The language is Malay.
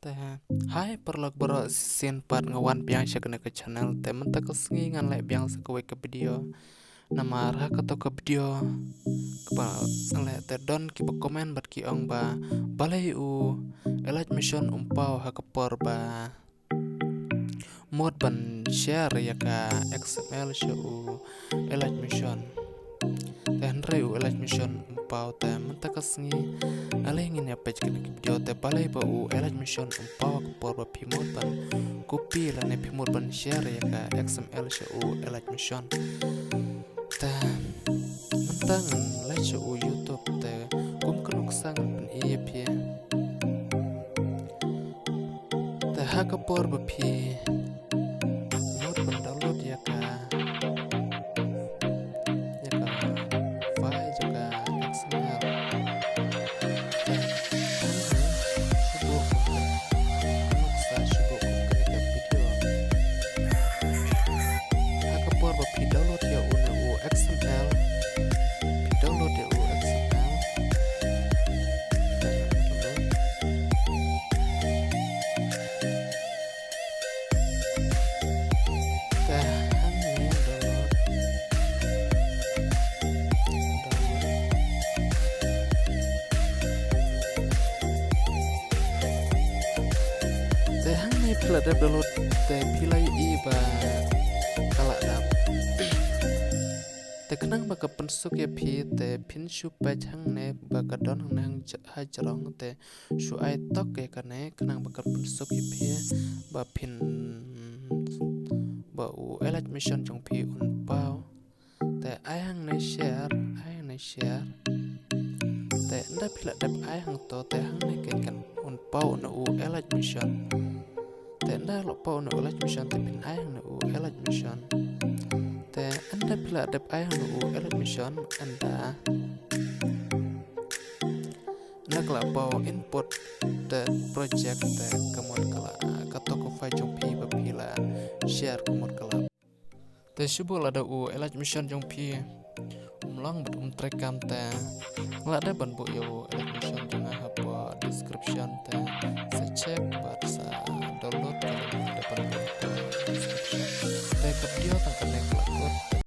แต่hai perlog bero sin pat ngawan biang syakna ke channel te mentak sengi ngan le biang sakwe ke video nama ra ka to ke video ba le te don ki ba komen bat ki ong ba balai u elaj mission umpau ha ka por ba mod ban share ya ka xml shu elaj mission dan reu elaj mission umpau te mentak sengi alai ngin ya page ke video te balai ba u elaj mission umpau ka por ba pimod ban copy la ne pimod ban share ya ka xml shu elaj mission te mentang la shu youtube te kum kanuk sang ban ep te ha ka por ba pi mod ban download ya ka file ya ka xml te shubo kanuk sa shubo ke video ha ka por ba pi download ya u xml pi download ya u xml te hang ne download te hang ne pila da download te pilai i ba kala dap te kenang ba ka pensuk ya pi te pin shu pa hang ne ba ka don hang nang ha jarong te shu ai tok ya kane kenang ba ka pensuk ya pi ba pin ba u elaj mission jong pi un pau te ai hang ne share te nda pila dap ai hang to te hang ne ken kan un pau na u elaj mission te nda lo pau na elaj mission te pin ai hang na u elaj mission te anda pila dap ai hang na u elaj mission anda nakla pau input the project te kamot kala katoko fai jong pi ba pila share kamot kala te shibul ada u elaj mission jong pi umlang but trekam te ngla da ban bu yo elaj mission jong ha po description te se check